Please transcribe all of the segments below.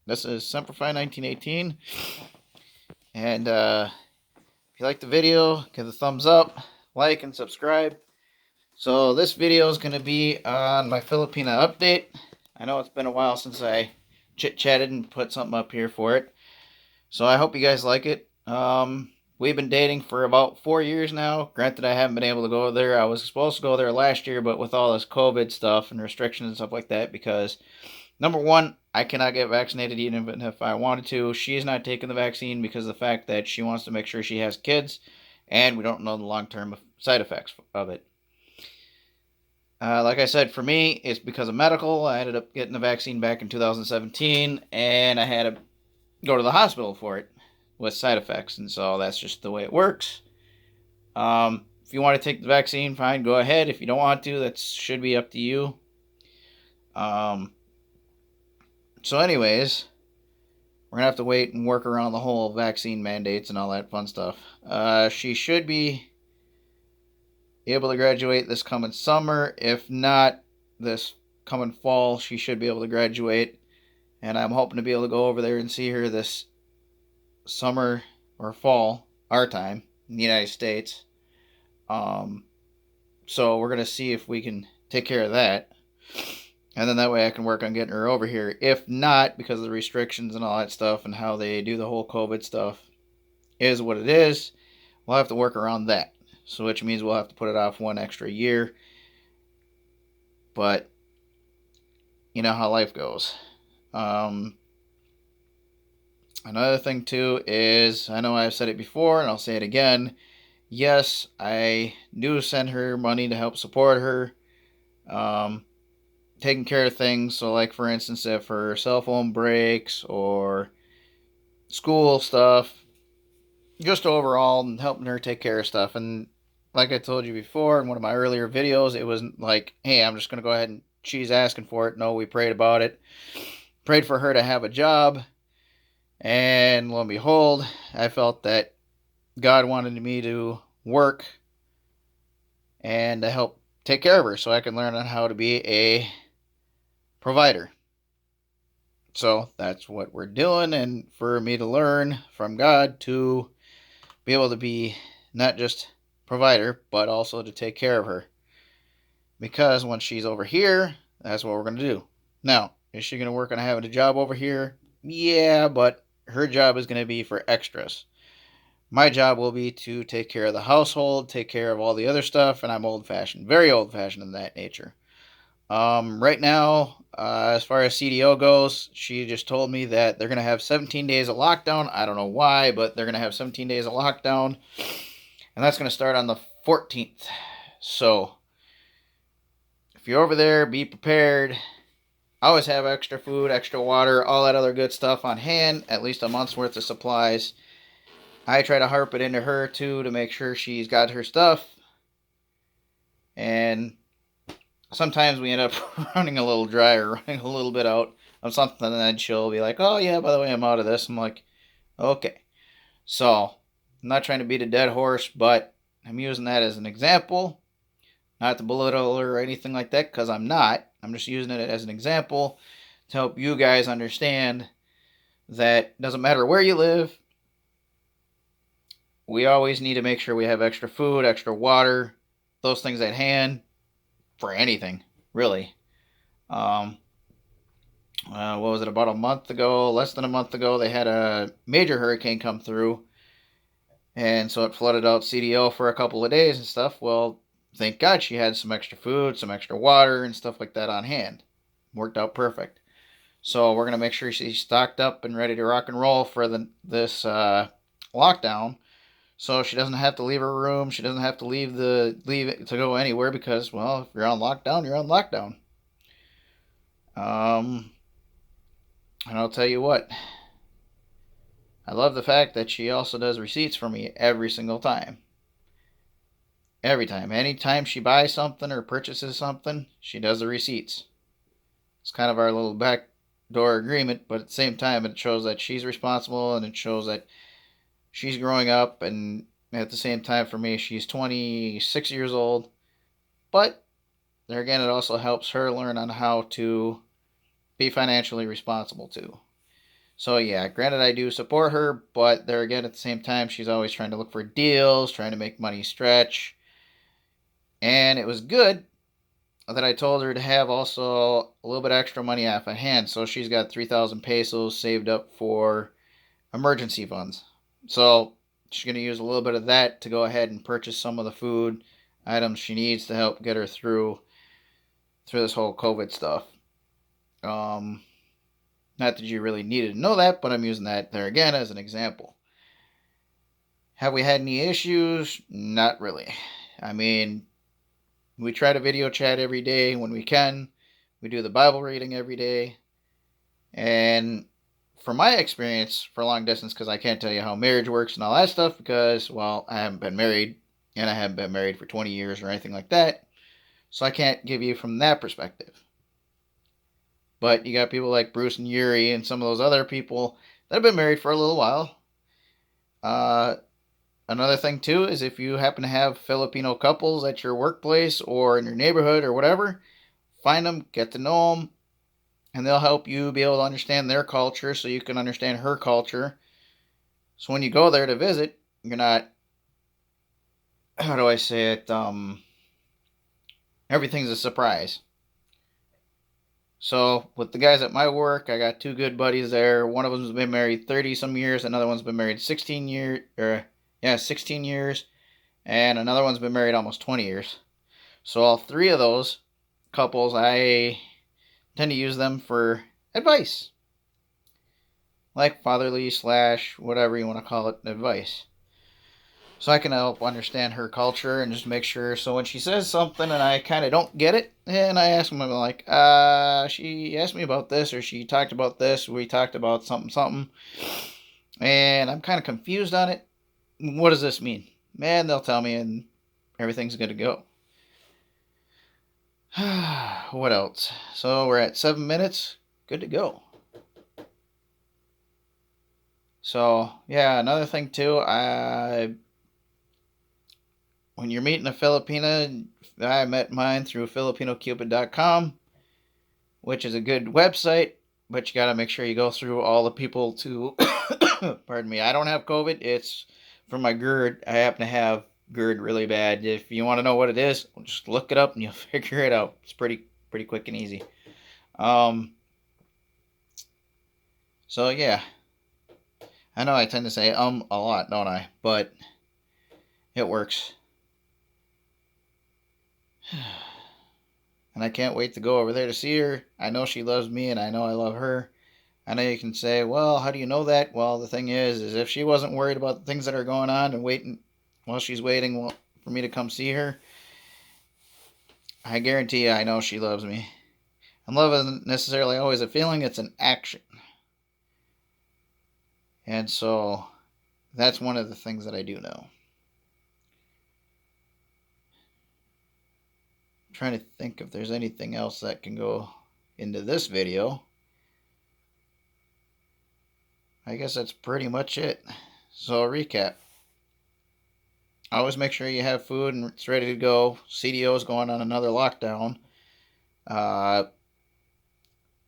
This is Semperfi 1918. And if you like the video, give it a thumbs up, like, and subscribe. So this video is going to be on my Fillipina update. I know it's been a while since I chit-chatted and put something up here for it. So I hope you guys like it. We've been dating for about 4 years now. Granted, I haven't been able to go there. I was supposed to go there last year, but with all this COVID stuff and restrictions and stuff like that, because number one, I cannot get vaccinated even if I wanted to. She's not taking the vaccine because of the fact that she wants to make sure she has kids, and we don't know the long-term side effects of it. Like I said, for me, it's because of medical. I ended up getting the vaccine back in 2017, and I had to go to the hospital for it with side effects, and so that's just the way it works. If you want to take the vaccine, fine, go ahead. If you don't want to, that should be up to you. So anyways, we're going to have to wait and work around the whole vaccine mandates and all that fun stuff. She should be able to graduate this coming summer. If not, this coming fall, she should be able to graduate. And I'm hoping to be able to go over there and see her this summer or fall, our time, in the United States. So we're going to see if we can take care of that. And then that way I can work on getting her over here. If not, because of the restrictions and all that stuff and how they do the whole COVID stuff is what it is, we'll have to work around that. So which means we'll have to put it off 1 extra year. But you know how life goes. Another thing too is, I know I've said it before and I'll say it again. Yes, I do send her money to help support her. Taking care of things. So like for instance, if her cell phone breaks or school stuff, just overall and helping her take care of stuff. And like I told you before in one of my earlier videos, it wasn't like, hey, I'm just going to go ahead and she's asking for it. No, we prayed about it. Prayed for her to have a job. And lo and behold, I felt that God wanted me to work and to help take care of her so I can learn on how to be a provider. So that's what we're doing, and for me to learn from God to be able to be not just provider, but also to take care of her. Because once she's over here, that's what we're going to do. Now, is she going to work on having a job over here? Yeah, but her job is going to be for extras. My job will be to take care of the household, take care of all the other stuff, and I'm old-fashioned, very old-fashioned in that nature. Right now, as far as CDO goes, she just told me that they're going to have 17 days of lockdown. I don't know why, but they're going to have 17 days of lockdown. And that's going to start on the 14th. So, if you're over there, be prepared. Always have extra food, extra water, all that other good stuff on hand. At least a month's worth of supplies. I try to harp it into her, too, to make sure she's got her stuff. And sometimes we end up running a little dry or running a little bit out of something, and then she'll be like, oh yeah, by the way, I'm out of this. I'm like, okay. So, I'm not trying to beat a dead horse, but I'm using that as an example. Not to belittle her or anything like that, because I'm not. I'm just using it as an example to help you guys understand that it doesn't matter where you live, we always need to make sure we have extra food, extra water, those things at hand, for anything, really. What was it, about a month ago, less than a month ago, they had a major hurricane come through, and so it flooded out CDO for a couple of days and stuff. Well, thank God she had some extra food, some extra water, and stuff like that on hand. Worked out perfect. So we're going to make sure she's stocked up and ready to rock and roll for this lockdown. So she doesn't have to leave her room. She doesn't have to leave it to go anywhere because, well, if you're on lockdown, you're on lockdown. And I'll tell you what, I love the fact that she also does receipts for me every single time. Every time. Anytime she buys something or purchases something, she does the receipts. It's kind of our little backdoor agreement, but at the same time, it shows that she's responsible and it shows that she's growing up, and at the same time for me, she's 26 years old. But there again, it also helps her learn on how to be financially responsible too. So yeah, granted I do support her, but there again at the same time she's always trying to look for deals, trying to make money stretch. And it was good that I told her to have also a little bit extra money off of hand. So she's got 3,000 pesos saved up for emergency funds. So she's going to use a little bit of that to go ahead and purchase some of the food items she needs to help get her through this whole COVID stuff. Um, Not that you really needed to know that, but I'm using that there again as an example. Have we had any issues? Not really. I mean, we try to video chat every day when we can. We do the Bible reading every day. And from my experience for long distance, because I can't tell you how marriage works and all that stuff, because, well, I haven't been married, and I haven't been married for 20 years or anything like that. So I can't give you from that perspective. But you got people like Bruce and Yuri and some of those other people that have been married for a little while. Uh, Another thing, too, is if you happen to have Filipino couples at your workplace or in your neighborhood or whatever, find them, get to know them, and they'll help you be able to understand their culture so you can understand her culture. So when you go there to visit, you're not, how do I say it, everything's a surprise. So with the guys at my work, I got two good buddies there. One of them's been married 30 some years, another one's been married 16 years, 16 years, and another one's been married almost 20 years. So all three of those couples, I tend to use them for advice. Like fatherly / whatever you want to call it, advice. So I can help understand her culture and just make sure. So when she says something and I kind of don't get it, and I ask them, I'm like, she asked me about this, or she talked about this, we talked about something, something, and I'm kind of confused on it. What does this mean? Man, they'll tell me, and everything's good to go. What else? So we're at 7 minutes. Good to go. So, yeah, another thing, too, when you're meeting a Filipina, I met mine through filipinocupid.com, which is a good website, but you got to make sure you go through all the people to, pardon me, I don't have COVID. It's for my GERD. I happen to have GERD really bad. If you want to know what it is, just look it up and you'll figure it out. It's pretty quick and easy. So yeah, I know I tend to say a lot, don't I? But it works. And I can't wait to go over there to see her. I know she loves me and I know I love her. I know you can say, well, how do you know that? Well, the thing is if she wasn't worried about the things that are going on and waiting while she's waiting for me to come see her, I guarantee you I know she loves me. And love isn't necessarily always a feeling, it's an action. And so that's one of the things that I do know. I'm trying to think if there's anything else that can go into this video. I guess that's pretty much it. So recap. Always make sure you have food and it's ready to go. CDO is going on another lockdown.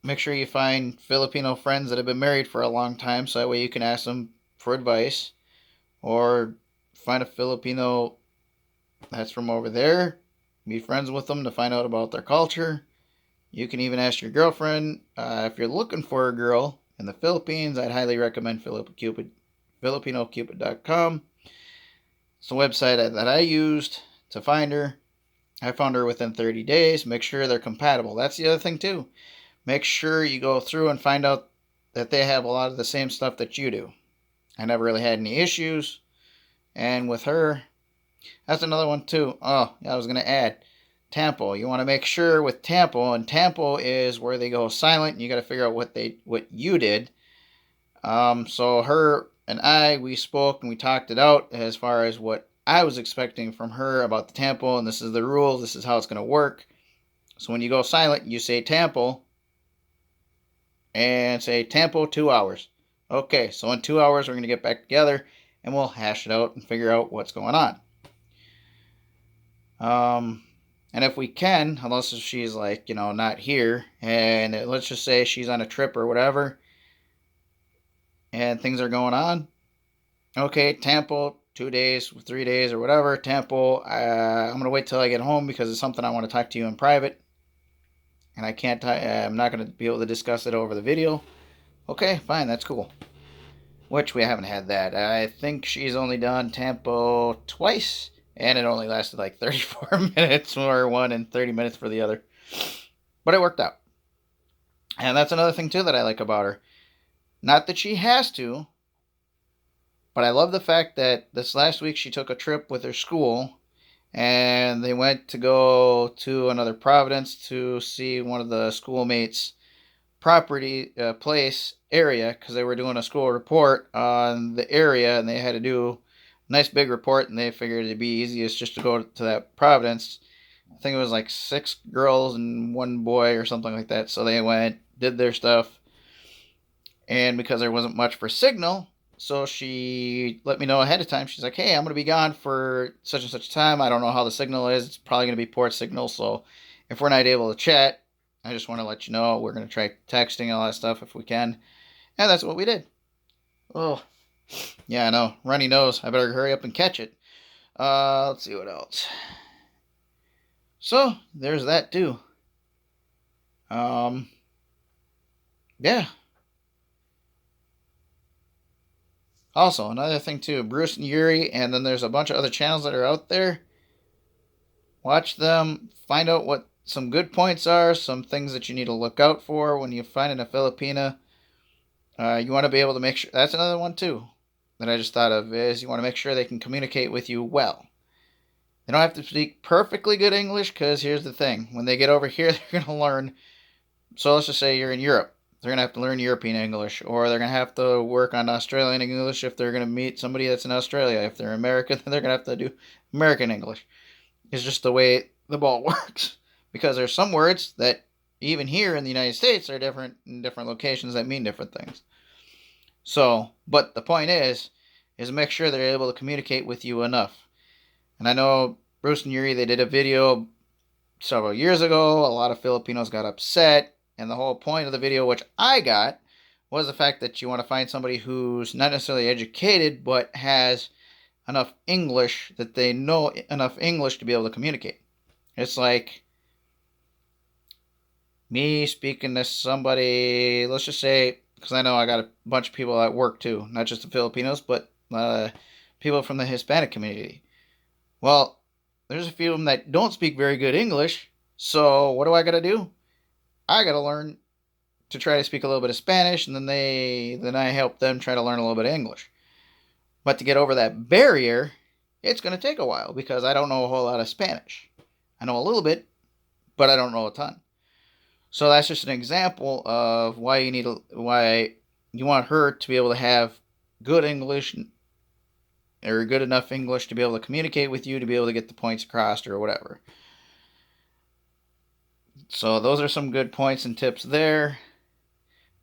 Make sure you find Filipino friends that have been married for a long time so that way you can ask them for advice. Or find a Filipino that's from over there. Be friends with them to find out about their culture. You can even ask your girlfriend. If you're looking for a girl in the Philippines, I'd highly recommend filipinocupid.com. It's the website that I used to find her. I found her within 30 days. Make sure they're compatible. That's the other thing too. Make sure you go through and find out that they have a lot of the same stuff that you do. I never really had any issues. And with her, that's another one too. Oh, yeah, I was going to add Tampo. You want to make sure with Tampo, and Tampo is where they go silent. And you got to figure out what you did. So her and we spoke and we talked it out as far as what I was expecting from her about the Tampo, and this is the rules. This is how it's going to work. So when you go silent, you say Tampo, and say Tampo 2 hours. Okay, so in 2 hours we're going to get back together and we'll hash it out and figure out what's going on. And if we can, unless she's like, not here, and let's just say she's on a trip or whatever, and things are going on. Okay, Tampa, 2 days, 3 days, or whatever. Tampa, I'm going to wait till I get home because it's something I want to talk to you in private. And I'm not going to be able to discuss it over the video. Okay, fine, that's cool. Which we haven't had that. I think she's only done Tampa twice, and it only lasted like 34 minutes for one and 30 minutes for the other. But it worked out. And that's another thing, too, that I like about her. Not that she has to, but I love the fact that this last week she took a trip with her school, and they went to go to another Providence to see one of the schoolmates' property place area because they were doing a school report on the area, and they had to do a nice big report, and they figured it'd be easiest just to go to that Providence. I think it was like 6 girls and 1 boy or something like that. So they went, did their stuff, and because there wasn't much for signal, so she let me know ahead of time. She's like, hey, I'm going to be gone for such and such time. I don't know how the signal is. It's probably going to be poor signal, so if we're not able to chat, I just want to let you know we're going to try texting and all that stuff if we can. And that's what we did. Oh, yeah, I know. Runny nose. I better hurry up and catch it. Let's see what else. So, there's that too. Yeah. Also, another thing too, Bruce and Yuri, and then there's a bunch of other channels that are out there. Watch them. Find out what some good points are, some things that you need to look out for when you find a Filipina. You want to be able to make sure. That's another one too that I just thought of, is you want to make sure they can communicate with you well. They don't have to speak perfectly good English, because here's the thing. When they get over here, they're going to learn. So let's just say you're in Europe. They're going to have to learn European English, or they're going to have to work on Australian English if they're going to meet somebody that's in Australia. If they're American, then they're going to have to do American English. It's just the way the ball works. Because there's some words that even here in the United States are different in different locations that mean different things. So, but the point is make sure they're able to communicate with you enough. And I know Bruce and Yuri, they did a video several years ago. A lot of Filipinos got upset. And the whole point of the video, which I got, was the fact that you want to find somebody who's not necessarily educated, but has enough English, that they know enough English to be able to communicate. It's like me speaking to somebody, let's just say, because I know I got a bunch of people at work too, not just the Filipinos, but people from the Hispanic community. Well, there's a few of them that don't speak very good English, so what do I got to do? I got to learn to try to speak a little bit of Spanish, and then I help them try to learn a little bit of English. But to get over that barrier, it's going to take a while, because I don't know a whole lot of Spanish. I know a little bit, but I don't know a ton. So that's just an example of why you want her to be able to have good English, or good enough English to be able to communicate with you, to be able to get the points across or whatever. So those are some good points and tips there.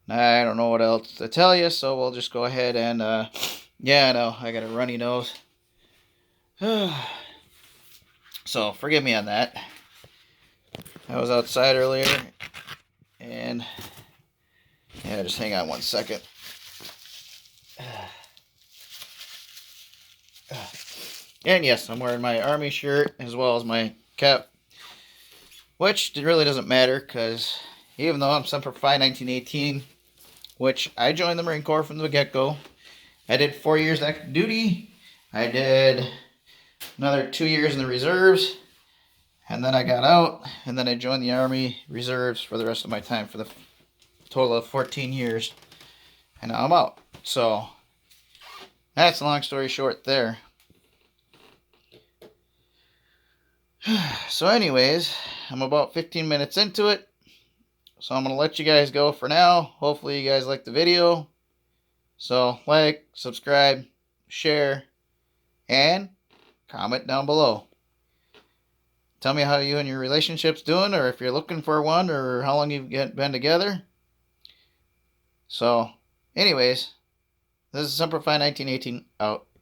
I don't know what else to tell you, so we'll just go ahead and, yeah, I know, I got a runny nose. So forgive me on that. I was outside earlier, and, yeah, just hang on one second. And yes, I'm wearing my army shirt as well as my cap, which really doesn't matter, because even though I'm Semper Fi 1918, which I joined the Marine Corps from the get-go, I did 4 years active duty, I did another 2 years in the reserves, and then I got out, and then I joined the Army Reserves for the rest of my time, for the total of 14 years, and now I'm out. So that's a long story short there. So anyways, I'm about 15 minutes into it, so I'm going to let you guys go for now. Hopefully you guys liked the video. So like, subscribe, share, and comment down below. Tell me how you and your relationship's doing, or if you're looking for one, or how long you've been together. So anyways, this is Semper Fi 1918 out.